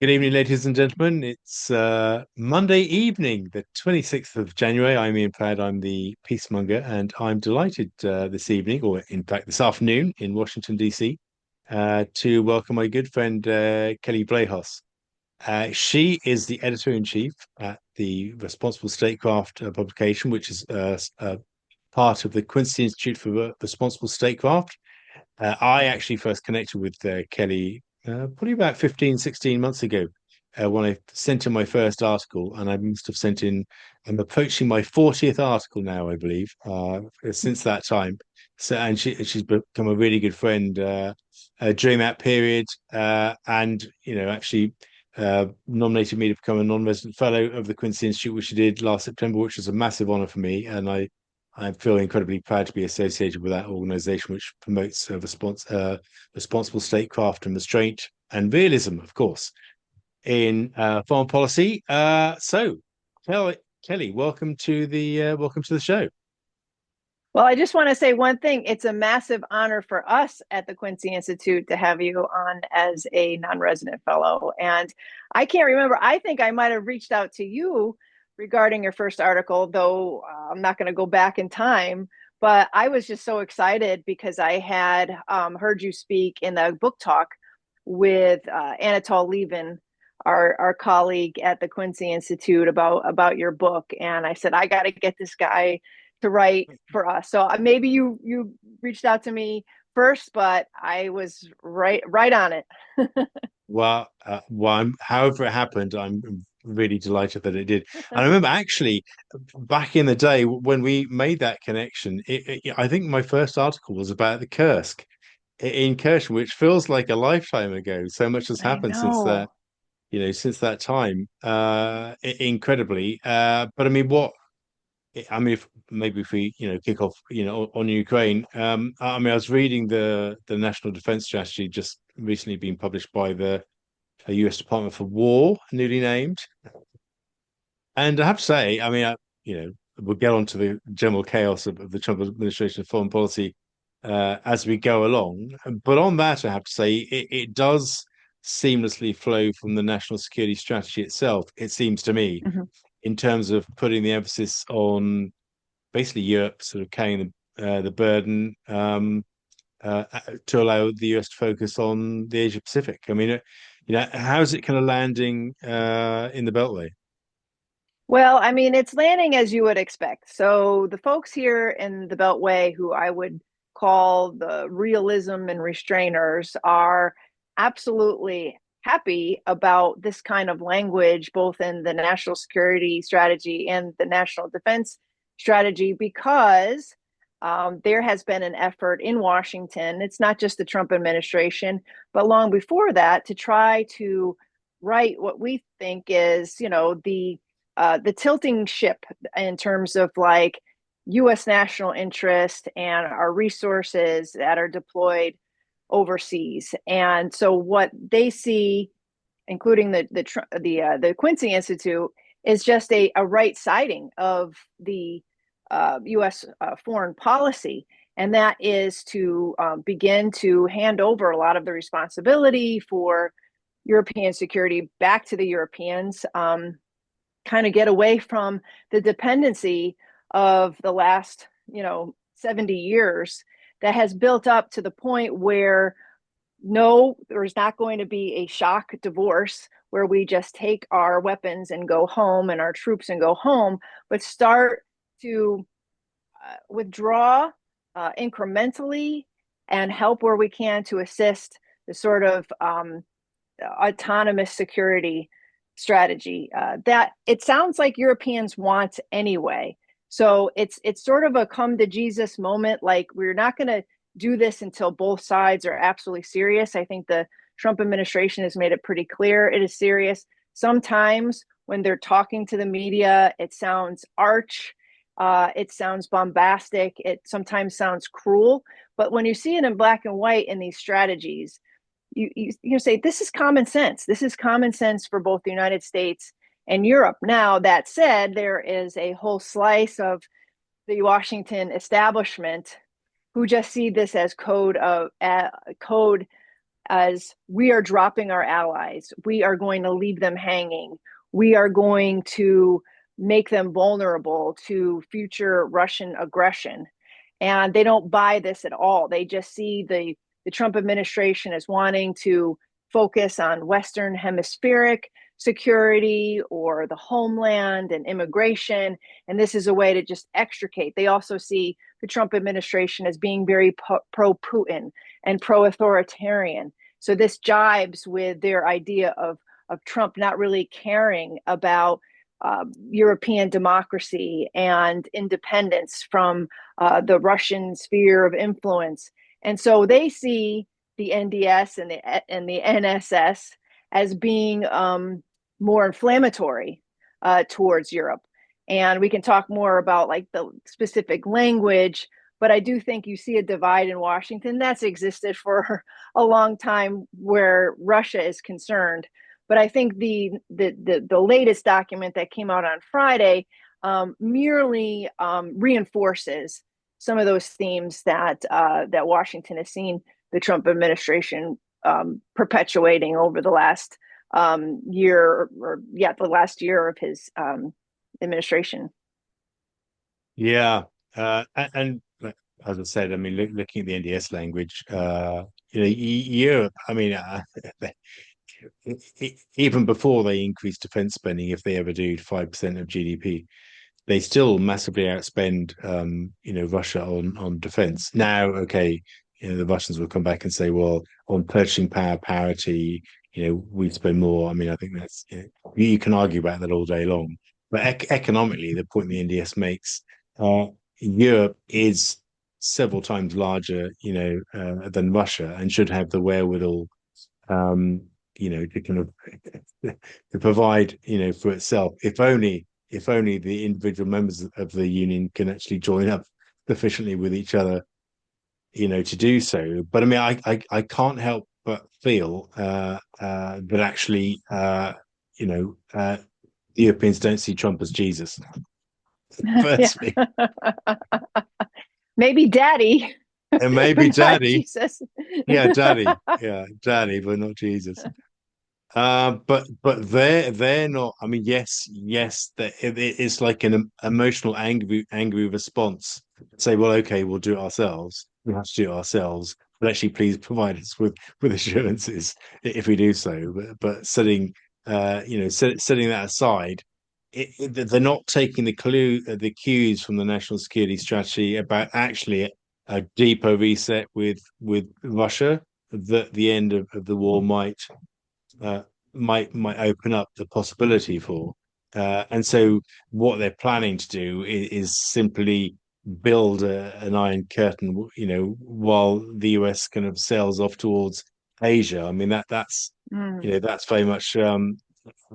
Good evening, ladies and gentlemen. It's Monday evening, the 26th of January. I'm Ian Plaid. I'm the peacemonger, and I'm delighted this evening, or in fact this afternoon in Washington, D.C., to welcome my good friend Kelley Vlahos. She is the editor-in-chief at the Responsible Statecraft publication, which is part of the Quincy Institute for Responsible Statecraft. I actually first connected with Kelley probably about 15, 16 months ago when I sent in my first article, and I must have sent in, I'm approaching my 40th article now, I believe, since that time. So, and she's become a really good friend during that period, and actually nominated me to become a non-resident fellow of the Quincy Institute, which she did last September, which was a massive honor for me, and I feel incredibly proud to be associated with that organization, which promotes responsible statecraft and restraint and realism, of course, in foreign policy. So, Kelley, welcome to the show. Well, I just want to say one thing. It's a massive honor for us at the Quincy Institute to have you on as a non-resident fellow. And I can't remember. I think I might have reached out to you regarding your first article, though I'm not going to go back in time. But I was just so excited because I had heard you speak in the book talk with Anatol Levin, our colleague at the Quincy Institute, about your book. And I said, I got to get this guy to write for us. So maybe you reached out to me first, but I was right on it. However it happened, I'm really delighted that it did. And I remember actually back in the day when we made that connection, I think my first article was about the Kursk incursion, which feels like a lifetime ago. So much has I happened since that, know. since that time, incredibly. But I mean, if we, kick off, on Ukraine. I mean, I was reading the National Defense Strategy just recently being published by the US Department for War, newly named. And I have to say, I mean, we'll get on to the general chaos of the Trump administration foreign policy as we go along. But on that, I have to say, it does seamlessly flow from the national security strategy itself, it seems to me, Mhm. in terms of putting the emphasis on basically Europe sort of carrying the burden uh, to allow the US to focus on the Asia Pacific. I mean, how's it kind of landing in the Beltway? Well, I mean, it's landing as you would expect. So the folks here in the Beltway, who I would call the realism and restrainers, are absolutely happy about this kind of language, both in the national security strategy and the national defense strategy, because there has been an effort in Washington. It's not just the Trump administration, but long before that, to try to write what we think is, the tilting ship in terms of like U.S. national interest and our resources that are deployed overseas. And so what they see, including the Quincy Institute, is just a right siding of the U.S. Foreign policy, and that is to begin to hand over a lot of the responsibility for European security back to the Europeans. Kind of get away from the dependency of the last 70 years that has built up to the point where no, there's not going to be a shock divorce where we just take our weapons and go home and our troops and go home, but start to withdraw incrementally and help where we can to assist the sort of autonomous security strategy that it sounds like Europeans want anyway. So it's sort of a come to Jesus moment. Like, we're not going to do this until both sides are absolutely serious. I think the Trump administration has made it pretty clear it is serious. Sometimes when they're talking to the media, it sounds arch, it sounds bombastic, it sometimes sounds cruel. But when you see it in black and white in these strategies, you say this is common sense. This is common sense for both the United States and Europe. Now, that said, there is a whole slice of the Washington establishment who just see this as code as we are dropping our allies. We are going to leave them hanging. We are going to make them vulnerable to future Russian aggression. And they don't buy this at all. They just see the Trump administration as wanting to focus on Western hemispheric security or the homeland and immigration. And this is a way to just extricate. They also see the Trump administration as being very pro-Putin and pro-authoritarian. So this jibes with their idea of Trump not really caring about European democracy and independence from the Russian sphere of influence. And so they see the NDS and the NSS as being more inflammatory towards Europe. And we can talk more about like the specific language, but I do think you see a divide in Washington that's existed for a long time where Russia is concerned. But I think the latest document that came out on Friday merely reinforces some of those themes that Washington has seen the Trump administration perpetuating over the last year, the last year of his administration. Yeah, and as I said, I mean, looking at the NDS language, Europe. I mean, even before they increase defense spending, if they ever do 5% of GDP, they still massively outspend, Russia on defense. Now, okay, the Russians will come back and say, well, on purchasing power parity, we spend more. I mean, I think that's you can argue about that all day long. But economically, the point the NDS makes, Europe is several times larger, than Russia, and should have the wherewithal, to kind of to provide, for itself. If only the individual members of the union can actually join up sufficiently with each other, to do so. But I mean, I can't help but feel that actually, Europeans don't see Trump as Jesus. Firstly, Maybe Daddy, and maybe but not Daddy, Jesus. yeah, Daddy, but not Jesus. But they're not. I mean, yes, that it's like an emotional angry response. Say, well, okay, we'll do it ourselves. We have to do it ourselves. But actually, please provide us with assurances if we do so. But setting that aside, they're not taking the cues from the national security strategy about actually a deeper reset with Russia. That the end of the war uh, might open up the possibility for. And so what they're planning to do is simply build an iron curtain, while the US kind of sails off towards Asia. I mean Mm. that's very much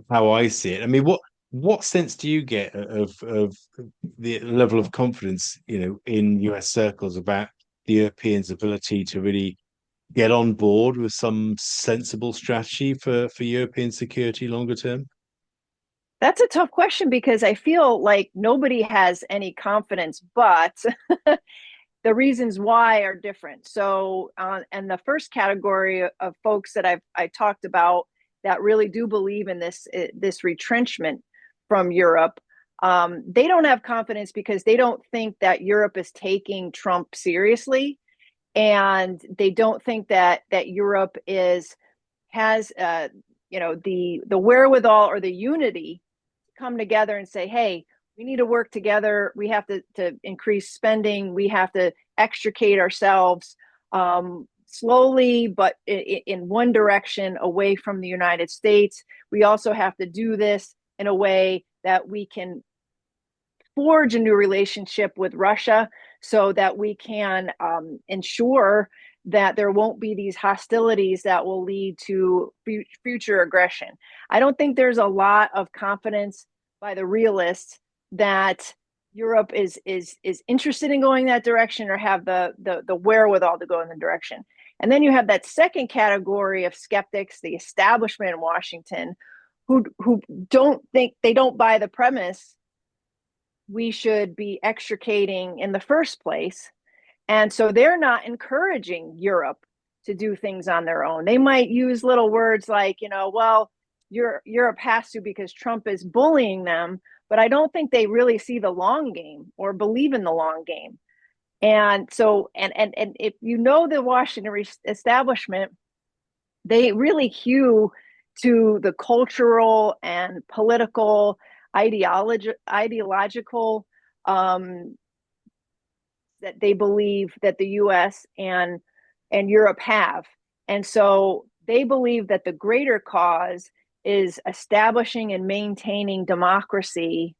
how I see it. I mean, what sense do you get of the level of confidence, in US circles about the Europeans' ability to really get on board with some sensible strategy for European security longer term? That's a tough question because I feel like nobody has any confidence, but the reasons why are different. So, and the first category of folks that I talked about that really do believe in this retrenchment from Europe, they don't have confidence because they don't think that Europe is taking Trump seriously, and they don't think that Europe has the wherewithal or the unity to come together and say, hey, we need to work together. We have to increase spending. We have to extricate ourselves slowly, but in one direction away from the United States. We also have to do this in a way that we can forge a new relationship with Russia so that we can ensure that there won't be these hostilities that will lead to future aggression. I don't think there's a lot of confidence by the realists that Europe is interested in going that direction or have the wherewithal to go in the direction. And then you have that second category of skeptics, the establishment in Washington, who don't buy the premise we should be extricating in the first place. And so they're not encouraging Europe to do things on their own. They might use little words like, well, Europe has to because Trump is bullying them, but I don't think they really see the long game or believe in the long game. And so, and if you know the Washington establishment, they really hew to the cultural and political ideological that they believe that the U.S. and Europe have. And so they believe that the greater cause is establishing and maintaining democracy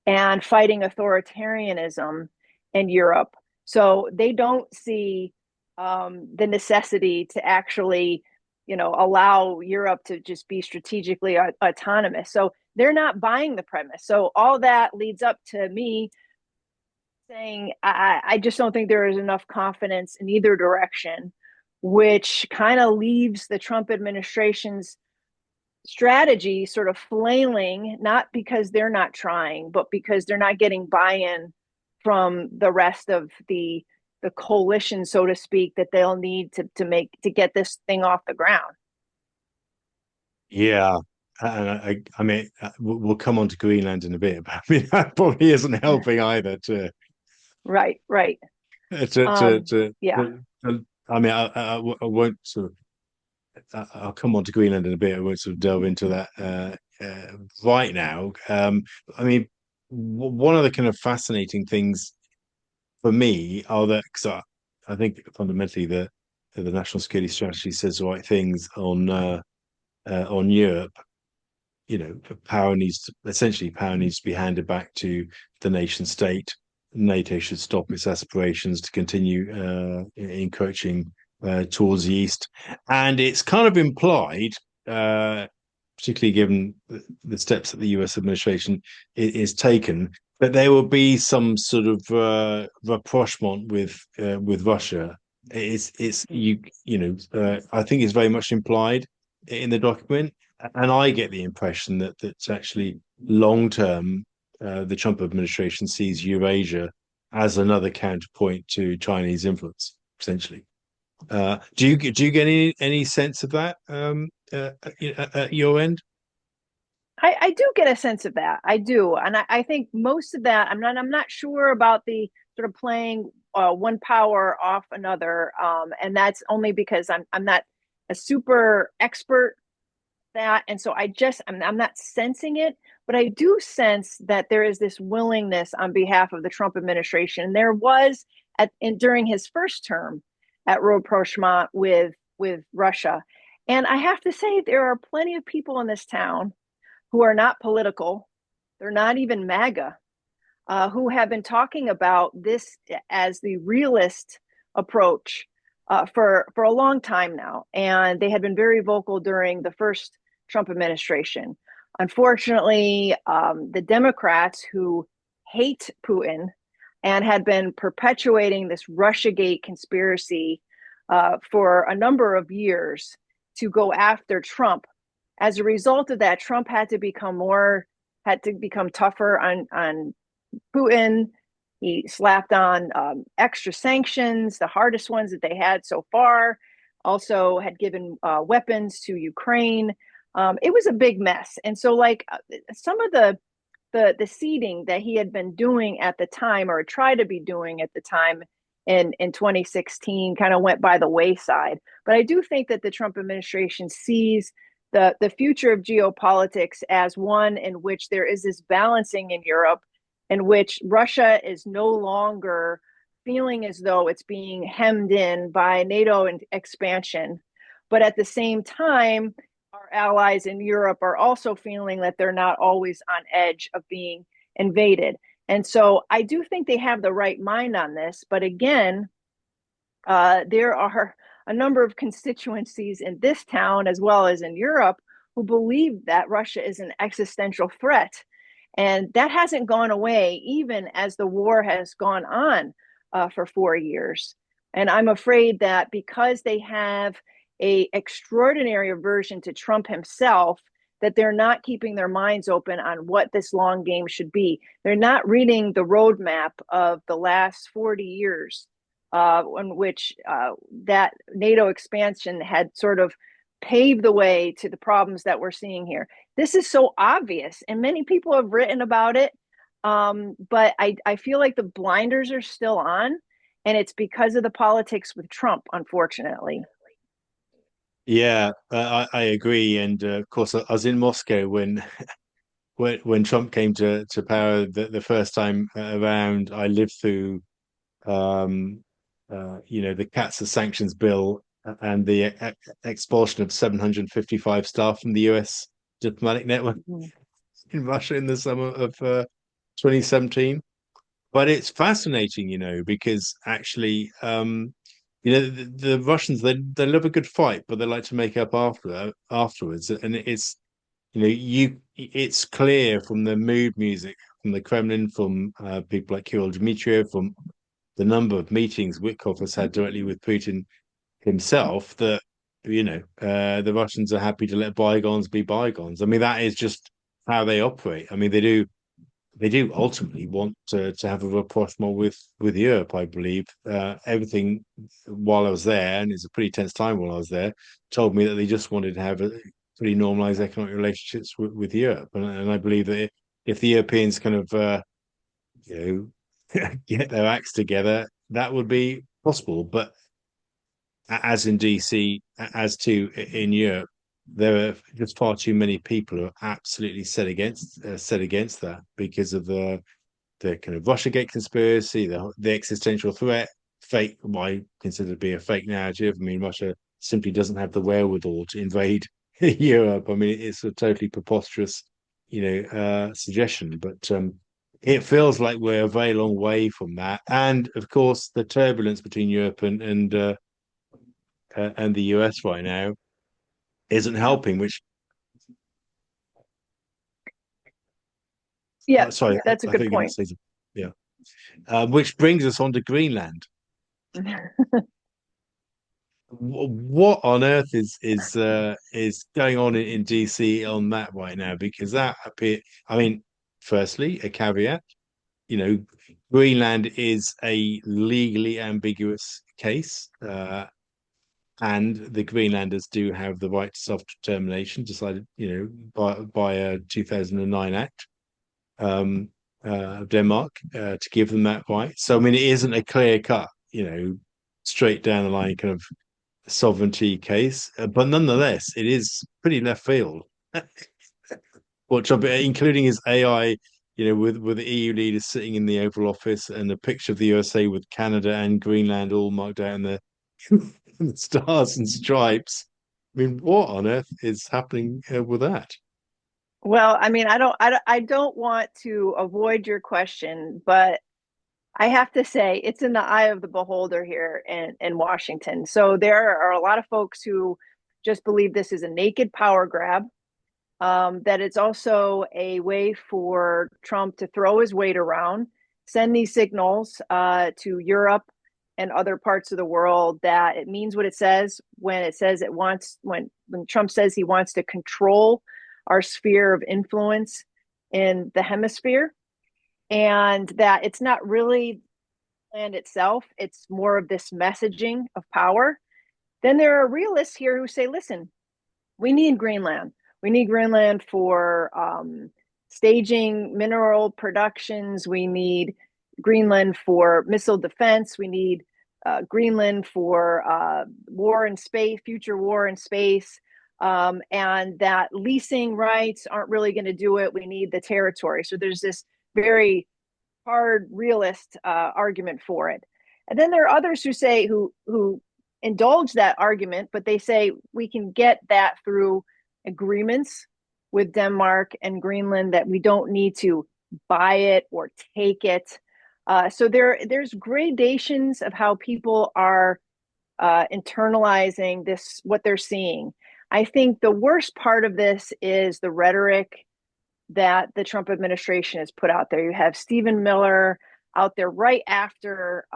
and fighting authoritarianism in Europe. So they don't see the necessity to actually, allow Europe to just be strategically autonomous. So they're not buying the premise. So all that leads up to me saying I just don't think there is enough confidence in either direction, which kind of leaves the Trump administration's strategy sort of flailing, not because they're not trying, but because they're not getting buy-in from the rest of the coalition, so to speak, that they'll need to get this thing off the ground. Yeah. And I mean, we'll come on to Greenland in a bit, but I mean, that probably isn't helping either Right, right. Yeah, I mean, I won't sort of, I'll come on to Greenland in a bit. I won't sort of delve into that right now. I mean, one of the kind of fascinating things for me are that, because I think fundamentally the national security strategy says the right things on Europe. Power needs to be handed back to the nation state. NATO should stop its aspirations to continue encroaching towards the east, and it's kind of implied, particularly given the steps that the U.S. administration is taken, that there will be some sort of rapprochement with Russia. I think it's very much implied in the document, and I get the impression that's actually long term, the Trump administration sees Eurasia as another counterpoint to Chinese influence, essentially. Do you get any sense of that at your end? I do get a sense of that. I do, and I think most of that. I'm not sure about the sort of playing one power off another, and that's only because I'm not a super expert that, and so I'm not sensing it, but I do sense that there is this willingness on behalf of the Trump administration. There was during his first term at rapprochement with Russia, and I have to say there are plenty of people in this town who are not political. They're not even MAGA, who have been talking about this as the realist approach for a long time now, and they had been very vocal during the first Trump administration. Unfortunately, the Democrats who hate Putin and had been perpetuating this Russiagate conspiracy for a number of years to go after Trump. As a result of that, Trump had to become tougher on Putin. He slapped on extra sanctions, the hardest ones that they had so far. Also had given weapons to Ukraine. It was a big mess. And so some of the seeding that he had been doing at the time, or tried to be doing at the time in 2016, kind of went by the wayside. But I do think that the Trump administration sees the future of geopolitics as one in which there is this balancing in Europe, in which Russia is no longer feeling as though it's being hemmed in by NATO expansion. But at the same time, our allies in Europe are also feeling that they're not always on edge of being invaded. And so I do think they have the right mind on this. But again, there are a number of constituencies in this town, as well as in Europe, who believe that Russia is an existential threat. And that hasn't gone away, even as the war has gone on for 4 years. And I'm afraid that because they have an extraordinary aversion to Trump himself, that they're not keeping their minds open on what this long game should be. They're not reading the roadmap of the last 40 years in which that NATO expansion had sort of paved the way to the problems that we're seeing here. This is so obvious, and many people have written about it, but I feel like the blinders are still on, and it's because of the politics with Trump, unfortunately. Yeah, I agree. And of course, I was in Moscow when Trump came to power the first time around. I lived through um, the Katsa sanctions bill and the expulsion of 755 staff from the US diplomatic network Mhm. in Russia in the summer of 2017. But it's fascinating, because actually, the Russians they love a good fight, but they like to make up afterwards. And it's clear from the mood music from the Kremlin, from people like Kirill Dmitriev, from the number of meetings Witkoff has had directly with Putin himself, that the Russians are happy to let bygones be bygones. I mean, that is just how they operate. I mean, they do ultimately want to have a rapprochement with Europe, I believe. Everything while I was there, and it's a pretty tense time while I was there, told me that they just wanted to have a pretty normalized economic relationships with Europe, and I believe that if the Europeans kind of get their acts together, that would be possible. But as in DC, as to in Europe, there are just far too many people who are absolutely set against that because of the kind of Russiagate conspiracy, the existential threat, fake, what I consider to be a fake narrative. I mean, Russia simply doesn't have the wherewithal to invade Europe. I mean, it's a totally preposterous, suggestion, but it feels like we're a very long way from that. And of course, the turbulence between Europe and the US right now isn't helping. Which, Yeah, sorry, that's a I good think you're going to point. say something. Yeah. Which brings us on to Greenland. What on earth is going on in DC on that right now? Because that appear, I mean, firstly, a caveat, you know, Greenland is a legally ambiguous case, and the Greenlanders do have the right to self-determination, decided, by a 2009 act um, of Denmark, to give them that right. So, I mean, it isn't a clear cut, straight down the line kind of sovereignty case, but nonetheless, it is pretty left field. What Trump, including his AI, with the EU leaders sitting in the Oval Office and a picture of the USA with Canada and Greenland all marked out in the stars and stripes. I mean, what on earth is happening with that? Well, I mean, I don't want to avoid your question, but I have to say it's in the eye of the beholder here in Washington. So there are a lot of folks who just believe this is a naked power grab, that it's also a way for Trump to throw his weight around, send these signals to Europe and other parts of the world that it means what it says when it says it wants, when Trump says he wants to control our sphere of influence in the hemisphere, and that it's not really land itself, it's more of this messaging of power. Then there are realists here who say, listen, we need Greenland. We need Greenland for staging mineral productions. We need Greenland for missile defense. We need Greenland for war in space, future war in space. And that leasing rights aren't really going to do it. We need the territory. So there's this very hard realist argument for it. And then there are others who indulge that argument, but they say we can get that through agreements with Denmark and Greenland, that we don't need to buy it or take it. So there's gradations of how people are internalizing this, what they're seeing. I think the worst part of this is the rhetoric that the Trump administration has put out there. You have Stephen Miller out there right after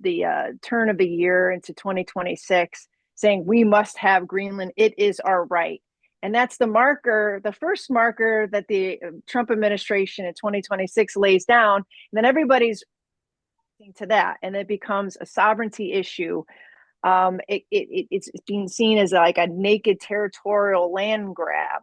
the turn of the year into 2026, saying we must have Greenland. It is our right. And that's the marker, the first marker that the Trump administration in 2026 lays down. And then everybody's to that, and it becomes a sovereignty issue. It's being seen as like a naked territorial land grab.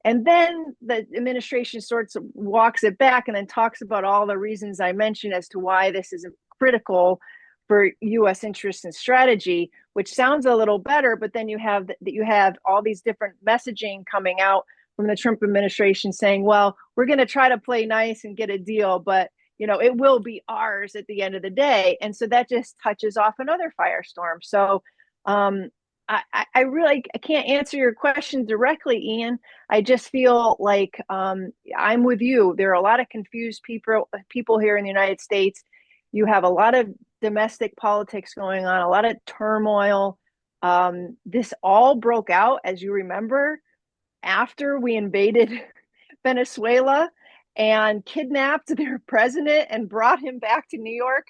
And then the administration sorts of walks it back and then talks about all the reasons I mentioned as to why this is critical for U.S. interests and strategy, which sounds a little better. But then you have all these different messaging coming out from the Trump administration saying, "Well, we're going to try to play nice and get a deal, but it will be ours at the end of the day." And so that just touches off another firestorm. So I really can't answer your question directly, Ian. I just feel like I'm with you. There are a lot of confused people here in the United States. You have a lot of domestic politics going on, a lot of turmoil. This all broke out, as you remember, after we invaded Venezuela and kidnapped their president and brought him back to New York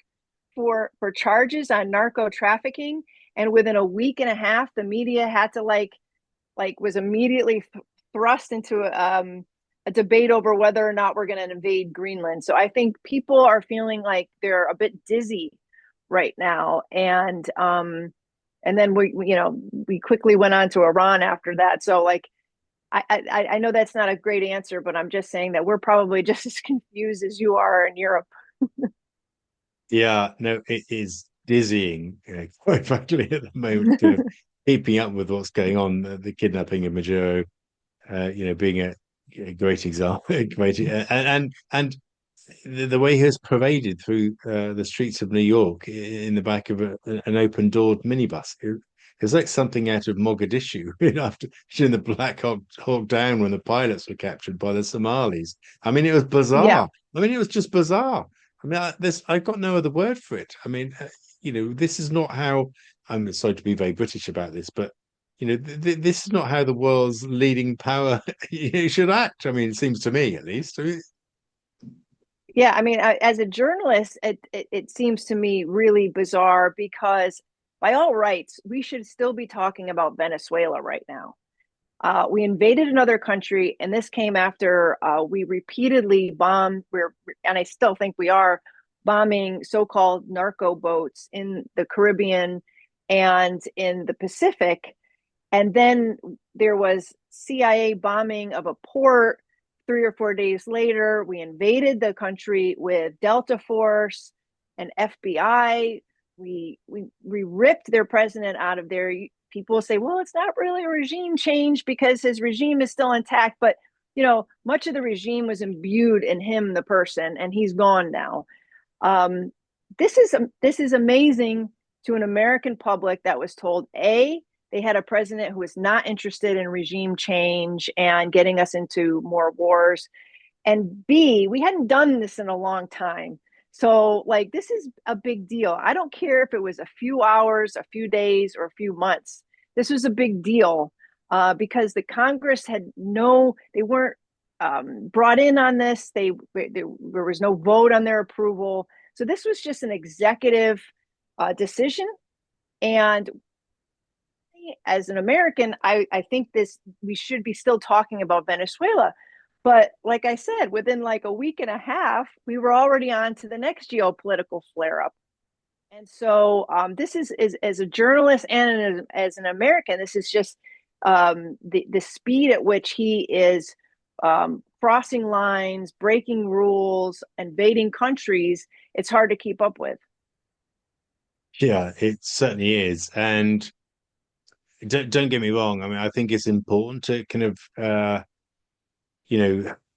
for charges on narco trafficking. And within a week and a half, the media had to was immediately thrust into a debate over whether or not we're going to invade Greenland. So I think people are feeling like they're a bit dizzy right now, and then we quickly went on to Iran after that. So I know that's not a great answer, but I'm just saying that we're probably just as confused as you are in Europe. Yeah, no, it is dizzying, quite frankly, at the moment, kind of keeping up with what's going on. The kidnapping of Maduro, being a great example, and the way he has paraded through the streets of New York in the back of an open-doored minibus. It's like something out of Mogadishu, after the Black Hawk Down when the pilots were captured by the Somalis. I mean, it was Yeah. bizarre. I mean, it was just bizarre. I mean, I've got no other word for it. I mean, this is not how. I'm sorry to be very British about this, but this is not how the world's leading power should act. I mean, it seems to me, at least. I mean, Yeah, I mean, as a journalist, it seems to me really bizarre because, by all rights, we should still be talking about Venezuela right now. We invaded another country, and this came after we repeatedly bombed. And I still think we are bombing so-called narco boats in the Caribbean and in the Pacific. And then there was CIA bombing of a port. 3 or 4 days later, we invaded the country with Delta Force and FBI. We ripped their president out of there. People say, well, it's not really a regime change because his regime is still intact. But, much of the regime was imbued in him, the person, and he's gone now. This is amazing to an American public that was told, A, they had a president who was not interested in regime change and getting us into more wars. And B, we hadn't done this in a long time. So, this is a big deal. I don't care if it was a few hours, a few days, or a few months. This was a big deal because the Congress they weren't brought in on this. There was no vote on their approval. So this was just an executive decision. And as an American, I think we should be still talking about Venezuela. But like I said, within a week and a half, we were already on to the next geopolitical flare up. And so this is as a journalist and as an American, this is just the speed at which he is crossing lines, breaking rules, invading countries. It's hard to keep up with. yeah, it certainly is. And don't get me wrong. I mean, I think it's important to kind of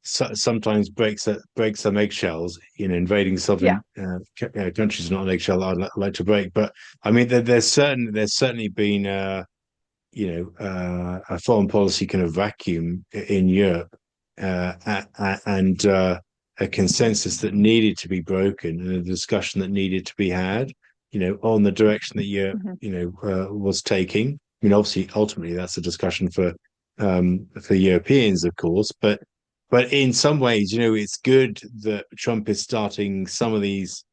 sometimes break some eggshells. Invading Yeah. sovereign countries is not an eggshell I'd like to break. But I mean, there's certainly been a foreign policy kind of vacuum in Europe, and a consensus that needed to be broken, and a discussion that needed to be had, on the direction that Europe, was taking. I mean, obviously, ultimately, that's a discussion for Europeans, of course, but in some ways, it's good that Trump is starting some of these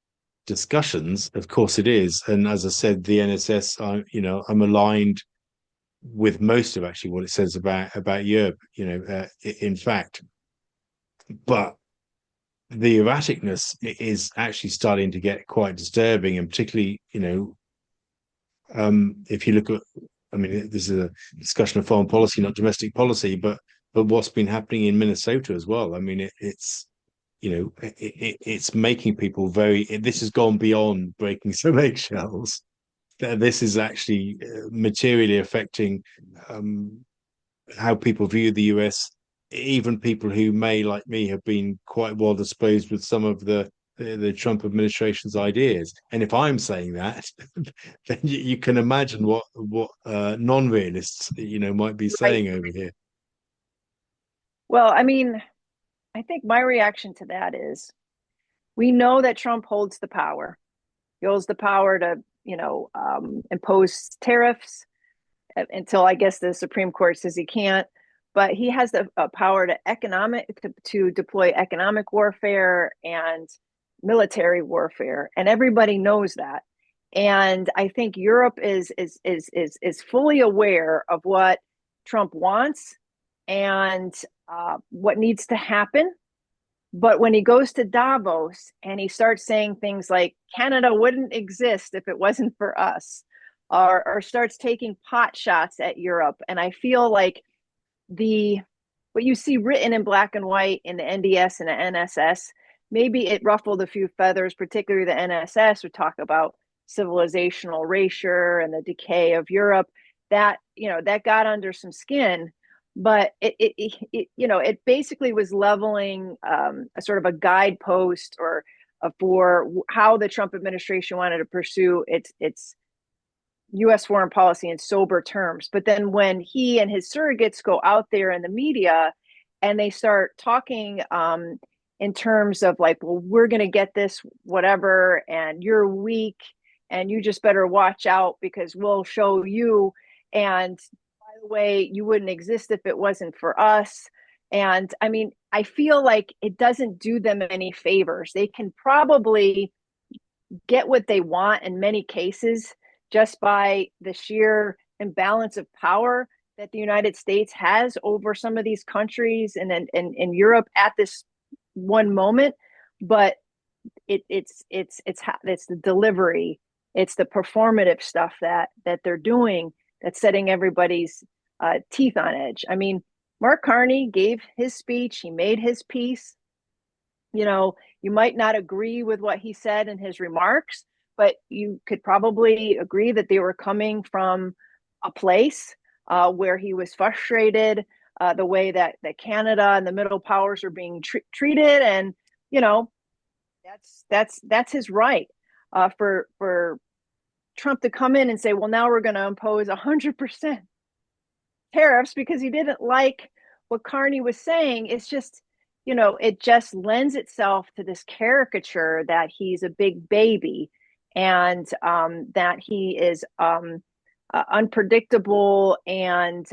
discussions. Of course, it is, and as I said, the NSS, I'm aligned with most of actually what it says about Europe. In fact, but the erraticness is actually starting to get quite disturbing, and particularly, if you look at, I mean, this is a discussion of foreign policy, not domestic policy, but what's been happening in Minnesota as well. I mean, it's making people very. This has gone beyond breaking some eggshells. This is actually materially affecting how people view the US. Even people who may, like me, have been quite well disposed with some of the Trump administration's ideas. And if I'm saying that, then you can imagine what non-realists might be Right. saying over here. Well, I mean, I think my reaction to that is we know that Trump holds the power. He holds the power to, impose tariffs until I guess the Supreme Court says he can't. But he has the power to deploy economic warfare and military warfare, and everybody knows that. And I think Europe is fully aware of what Trump wants and what needs to happen. But when he goes to Davos and he starts saying things like Canada wouldn't exist if it wasn't for us, or starts taking pot shots at Europe, and I feel like the what you see written in black and white in the NDS and the NSS, maybe it ruffled a few feathers, particularly the NSS would talk about civilizational erasure and the decay of Europe. That got under some skin, but it basically was leveling a sort of a guidepost or for how the Trump administration wanted to pursue its U.S. foreign policy in sober terms. But then when he and his surrogates go out there in the media and they start talking in terms of like, well, we're going to get this, whatever, and you're weak and you just better watch out because we'll show you. And by the way, you wouldn't exist if it wasn't for us. And I mean, I feel like it doesn't do them any favors. They can probably get what they want in many cases just by the sheer imbalance of power that the United States has over some of these countries and in Europe at this one moment. But it's the delivery, it's the performative stuff that they're doing that's setting everybody's teeth on edge. I mean, Mark Carney gave his speech, he made his piece. You might not agree with what he said in his remarks, but you could probably agree that they were coming from a place where he was frustrated the way that Canada and the middle powers are being treated, and you know that's his right. For Trump to come in and say, well, now we're going to impose 100% tariffs because he didn't like what Carney was saying. It's just, it just lends itself to this caricature that he's a big baby and that he is unpredictable and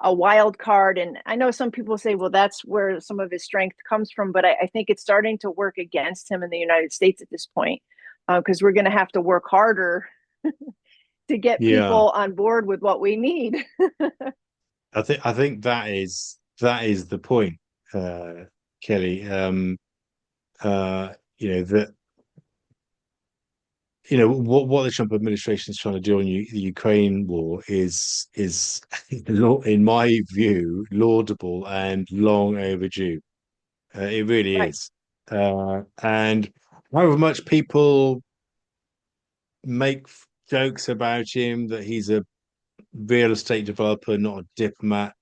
a wild card. And I know some people say, well, that's where some of his strength comes from, but I think it's starting to work against him in the United States at this point because we're going to have to work harder to get Yeah, people on board with what we need. I think that is the point, Kelly. Uh, that what the Trump administration is trying to do on the Ukraine war is in my view laudable and long overdue. It really Right. is. And however much people make jokes about him that he's a real estate developer, not a diplomat.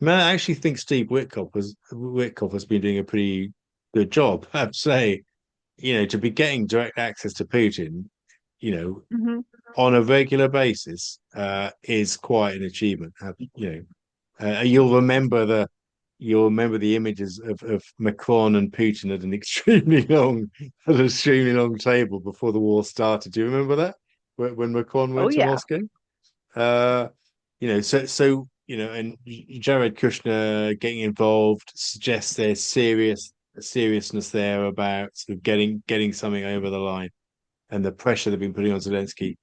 I mean, I actually think Steve Witkoff has been doing a pretty good job. I have to say, to be getting direct access to Putin, you know, Mm-hmm. on a regular basis, is quite an achievement. You'll remember the images of Macron and Putin at an extremely long table before the war started. Do you remember that when Macron Oh went to yeah. Moscow? And Jared Kushner getting involved suggests there's seriousness there about sort of getting something over the line, and the pressure they've been putting on Zelensky.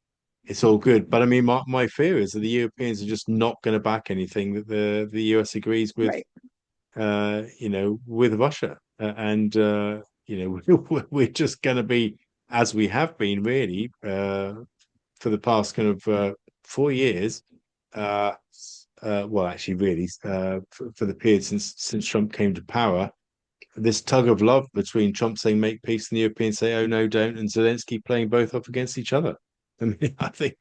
It's all good, but I mean, my fear is that the Europeans are just not going to back anything that the US agrees with, Right. with Russia. and we're just going to be as we have been really for the past kind of 4 years. Uh, well, actually, really, for the period since Trump came to power, this tug of love between Trump saying make peace and the Europeans say oh no don't, and Zelensky playing both off against each other. I mean, I think,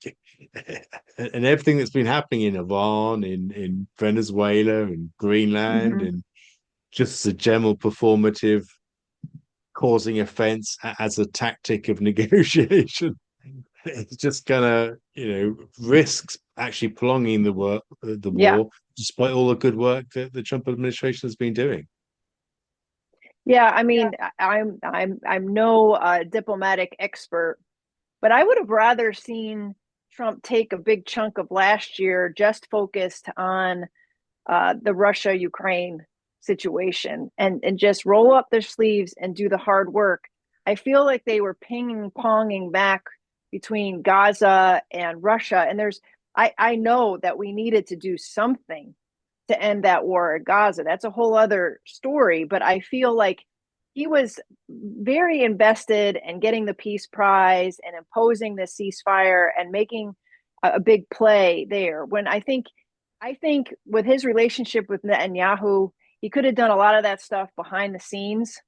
and everything that's been happening in Iran, in Venezuela, and Greenland, Mm-hmm. and just the general performative causing offense as a tactic of negotiation. It's just gonna, risks actually prolonging the Yeah. war, despite all the good work that the Trump administration has been doing. Yeah, I mean, I'm no diplomatic expert, but I would have rather seen Trump take a big chunk of last year just focused on the Russia Ukraine situation and just roll up their sleeves and do the hard work. I feel like they were ping ponging back between Gaza and Russia, and I know that we needed to do something to end that war at Gaza. That's a whole other story, but I feel like he was very invested in getting the peace prize and imposing the ceasefire and making a big play there. When I think with his relationship with Netanyahu, he could have done a lot of that stuff behind the scenes.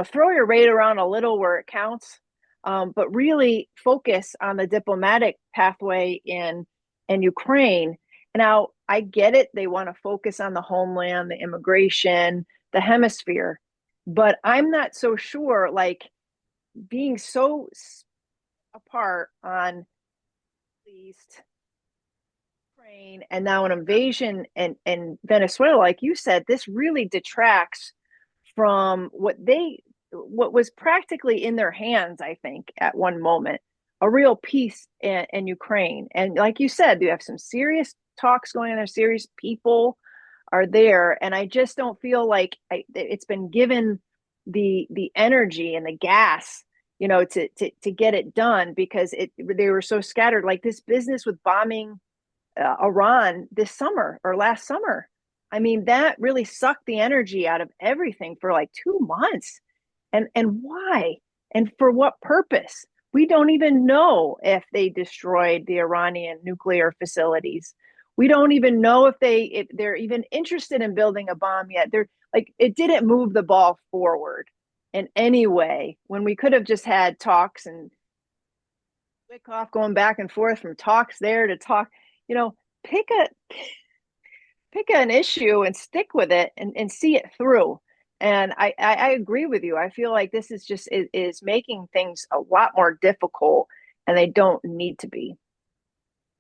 Throw your weight around a little where it counts, but really focus on the diplomatic pathway in Ukraine. Now, I get it. They want to focus on the homeland, the immigration, the hemisphere, but I'm not so sure. Like being so apart on East Ukraine and now an invasion in Venezuela, like you said, this really detracts from what was practically in their hands, I think, at one moment, a real peace in Ukraine. And like you said, you have some serious talks going on there, serious people are there. And I just don't feel like it's been given the energy and the gas, to get it done because they were so scattered. Like this business with bombing Iran this summer or last summer. I mean, that really sucked the energy out of everything for like 2 months. And why? And for what purpose? We don't even know if they destroyed the Iranian nuclear facilities. We don't even know if they're even interested in building a bomb yet. They're like it didn't move the ball forward in any way when we could have just had talks and Witkoff going back and forth from talks there to talk, you know, pick a pick an issue and stick with it and see it through. And I agree with you. I feel like this is making things a lot more difficult and they don't need to be.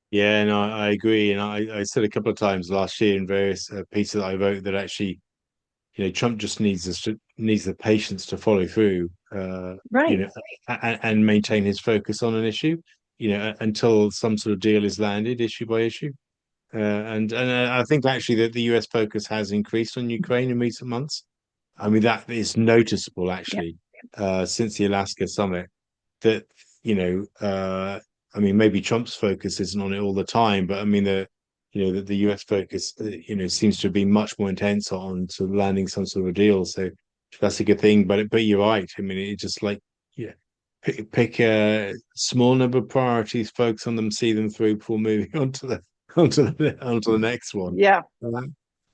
Yeah, no, I agree, and I said a couple of times last year in various pieces that I wrote that actually, Trump just needs the patience to follow through, Right. and maintain his focus on an issue, until some sort of deal is landed, issue by issue. And I think actually that the US focus has increased on Ukraine in recent months. I mean, that is noticeable Yeah. actually, since the Alaska summit. That I mean, maybe Trump's focus isn't on it all the time, but I mean the US focus, seems to be much more intense on to landing some sort of deal. So that's a good thing. But you're right. I mean, it just like yeah, pick a small number of priorities, focus on them, see them through before moving on to the onto the next one. Yeah.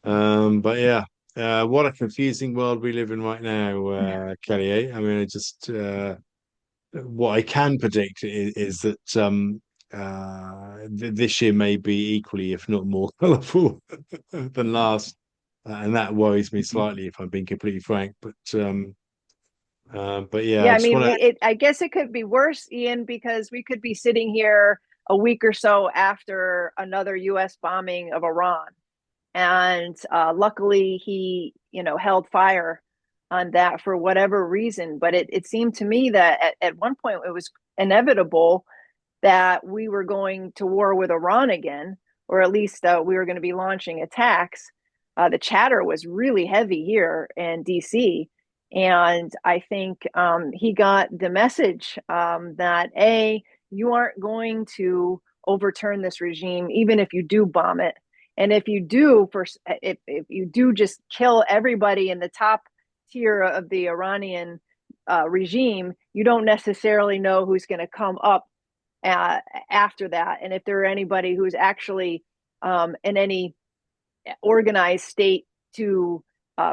But yeah, what a confusing world we live in right now, Kelly. Eh? I mean, what I can predict is that this year may be equally, if not more, colourful than last, and that worries me slightly, if I'm being completely frank. But yeah, Yeah, I I just mean, want to. I guess it could be worse, Ian, because we could be sitting here a week or so after another U.S. bombing of Iran, and luckily he, held fire on that for whatever reason. But it seemed to me that at one point it was inevitable that we were going to war with Iran again, or at least we were going to be launching attacks. The chatter was really heavy here in DC. And I think he got the message that you aren't going to overturn this regime, even if you do bomb it. And if you do, if you do just kill everybody in the top tier of the Iranian regime, you don't necessarily know who's going to come up after that, and if there are anybody who's actually in any organized state to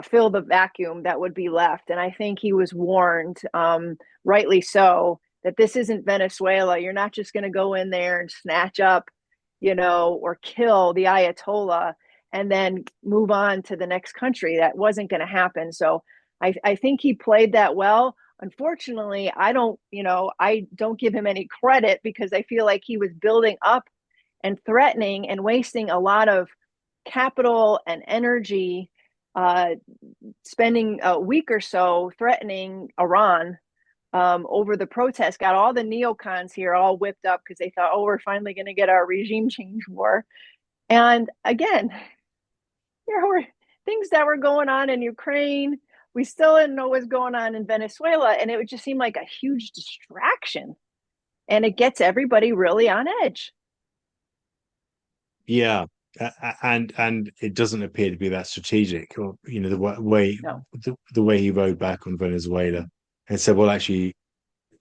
fill the vacuum that would be left. And I think he was warned, rightly so, that this isn't Venezuela. You're not just going to go in there and snatch up, or kill the Ayatollah and then move on to the next country. That wasn't going to happen. So I think he played that well. Unfortunately, I don't give him any credit because I feel like he was building up and threatening and wasting a lot of capital and energy, spending a week or so threatening Iran over the protests. Got all the neocons here all whipped up because they thought, oh, we're finally going to get our regime change war. And again, there were things that were going on in Ukraine. We still didn't know what was going on in Venezuela, and it would just seem like a huge distraction. And it gets everybody really on edge. Yeah, and it doesn't appear to be that strategic, or the way No. the way he rode back on Venezuela and said, "Well, actually,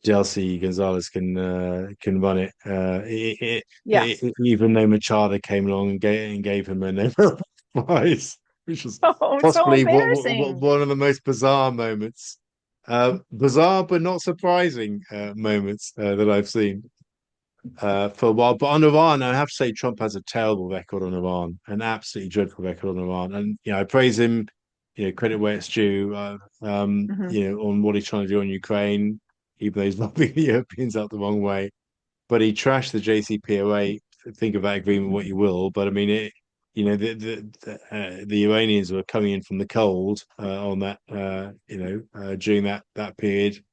Chelsea Gonzalez can run it." Yeah. Even though Machado came along and gave him a Nobel Prize, which was Oh, so possibly embarrassing. one of the most bizarre moments, bizarre but not surprising moments that I've seen for a while. But on Iran, I have to say Trump has a terrible record on Iran, an absolutely dreadful record on Iran. And I praise him, credit where it's due, Mm-hmm. on what he's trying to do on Ukraine, even though he's rubbing the Europeans out the wrong way. But he trashed the JCPOA. Think of that agreement what you will, but I mean it. The Iranians were coming in from the cold on that, during that period,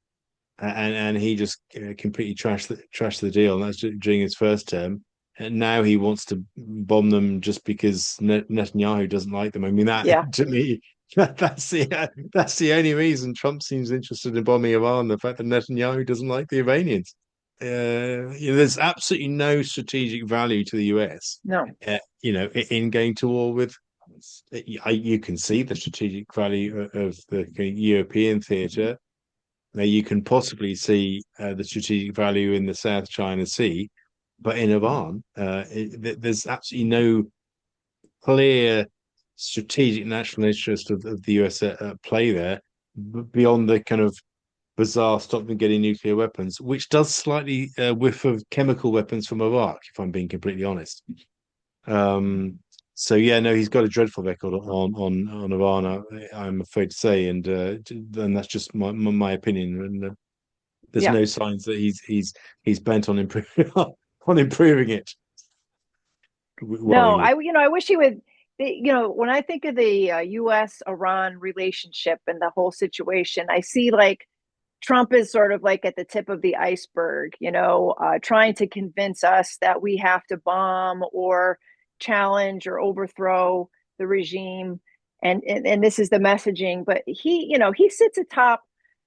and he just completely trashed the deal. And that's during his first term. And now he wants to bomb them just because Netanyahu doesn't like them. I mean, that Yeah. to me, that's the only reason Trump seems interested in bombing Iran. The fact that Netanyahu doesn't like the Iranians. There's absolutely no strategic value to the US. No. In going to war with. You can see the strategic value of the European theatre. Now you can possibly see the strategic value in the South China Sea, but in Iran, there's absolutely no clear strategic national interest of the US at play there, beyond the kind of bizarre stop them getting nuclear weapons, which does slightly whiff of chemical weapons from Iraq, if I'm being completely honest. Um, so yeah, no, he's got a dreadful record on Iran, I'm afraid to say, and that's just my opinion. And there's Yeah. no signs that he's bent on improving on improving it. No, Worryingly, I wish he would. When I think of the U.S. Iran relationship and the whole situation, I see like Trump is sort of like at the tip of the iceberg, trying to convince us that we have to bomb or challenge or overthrow the regime. And this is the messaging. But he sits atop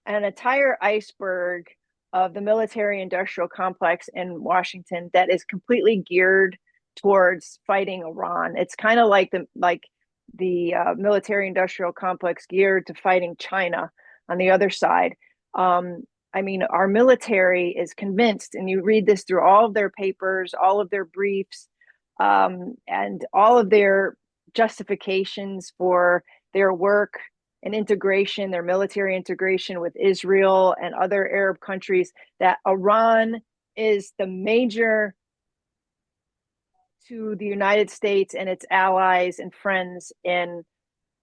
an entire iceberg of the military industrial complex in Washington that is completely geared towards fighting Iran. It's kind of like the military industrial complex geared to fighting China on the other side. I mean, our military is convinced, and you read this through all of their papers, all of their briefs, and all of their justifications for their work and integration, their military integration with Israel and other Arab countries, that Iran is the major to the United States and its allies and friends in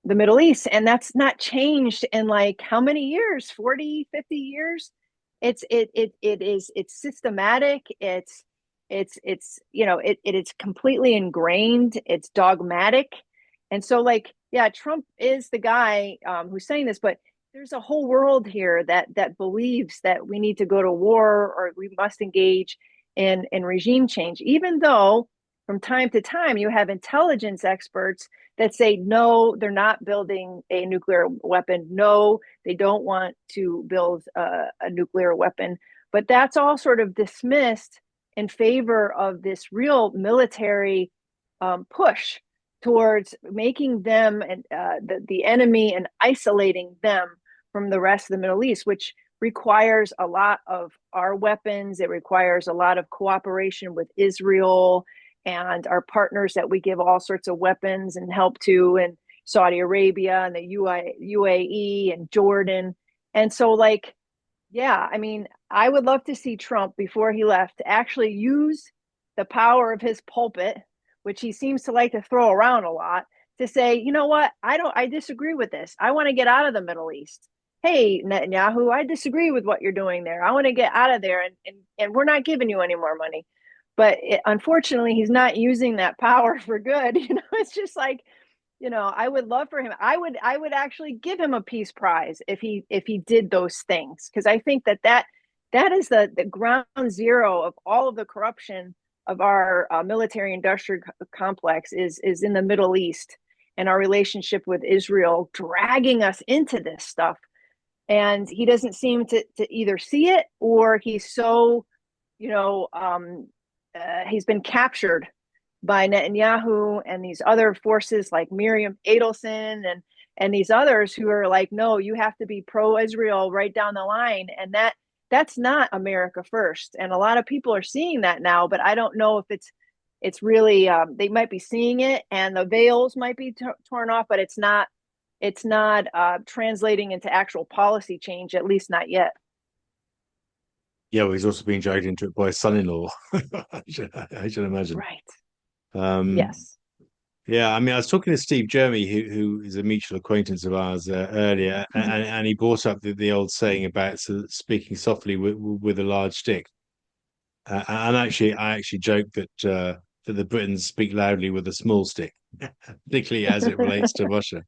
the Middle East. And that's not changed in like how many years? 40, 50 years? It's systematic. It's completely ingrained. It's dogmatic. And so like, yeah, Trump is the guy who's saying this, but there's a whole world here that believes that we need to go to war or we must engage in regime change, even though from time to time you have intelligence experts that say no, they're not building a nuclear weapon. No, they don't want to build a nuclear weapon. But that's all sort of dismissed in favor of this real military push towards making them the enemy and isolating them from the rest of the Middle East, which requires a lot of our weapons. It requires a lot of cooperation with Israel and our partners that we give all sorts of weapons and help to, and Saudi Arabia and the UAE and Jordan. And so, like, yeah, I mean, I would love to see Trump before he left to actually use the power of his pulpit, which he seems to like to throw around a lot, to say, you know what, I disagree with this. I want to get out of the Middle East. Hey, Netanyahu, I disagree with what you're doing there. I want to get out of there, and we're not giving you any more money. But unfortunately, he's not using that power for good. It's just like, I would love for him. I would actually give him a peace prize if he did those things, because I think that is the ground zero of all of the corruption of our military industrial complex is in the Middle East, and our relationship with Israel dragging us into this stuff. And he doesn't seem to either see it, or he's so, he's been captured by Netanyahu and these other forces like Miriam Adelson and these others who are like, no, you have to be pro-Israel right down the line, and that's not America first. And a lot of people are seeing that now, but I don't know if it's really they might be seeing it and the veils might be torn off, but it's not translating into actual policy change, at least not yet. Yeah, well, he's also being dragged into it by his son-in-law. I should imagine. Right. Um, Yes. yeah, I mean, I was talking to Steve Jeremy, who is a mutual acquaintance of ours earlier, Mm-hmm. and he brought up the old saying about speaking softly with a large stick. And actually, I actually joked that the Britons speak loudly with a small stick, particularly as it relates to Russia.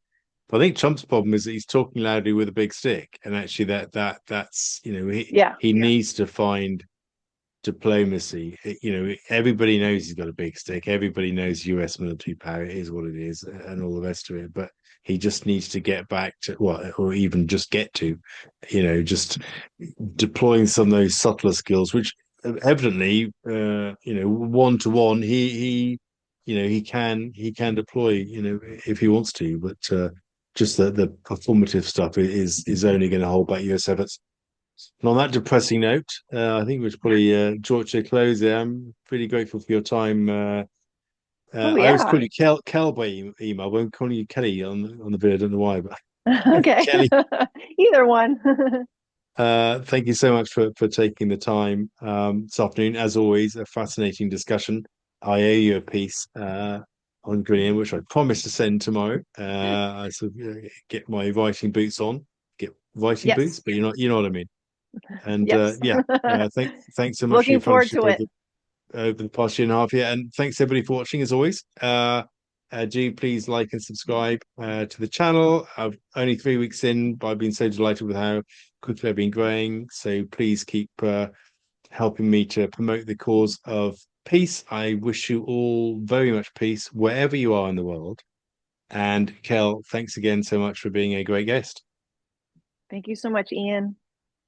But I think Trump's problem is that he's talking loudly with a big stick, and actually that's Yeah. he needs to find diplomacy. Everybody knows he's got a big stick. Everybody knows U.S. military power is what it is, and all the rest of it. But he just needs to get back to or even just get to, just deploying some of those subtler skills, which evidently, one to one, he can deploy, if he wants to, but just the performative stuff is only going to hold back US efforts. And on that depressing note, I think we should probably draw it to a close there. I'm pretty grateful for your time. Oh I always call yeah. you Kel by email. I won't call you Kelley on the video. I don't know why, but Okay. Kelley. Either one. Thank you so much for taking the time this afternoon. As always, a fascinating discussion. I owe you a piece on Green, which I promise to send tomorrow. I sort of get my writing boots on, get writing boots, Yes. but you know what I mean. And Yes. yeah, thanks so much for your Looking forward friendship to it. over the past year and a half. Yeah, and thanks everybody for watching as always. Do please like and subscribe to the channel. I'm only 3 weeks in, but I've been so delighted with how quickly I've been growing. So please keep helping me to promote the cause of peace. I wish you all very much peace wherever you are in the world. And Kel, thanks again so much for being a great guest. Thank you so much, Ian.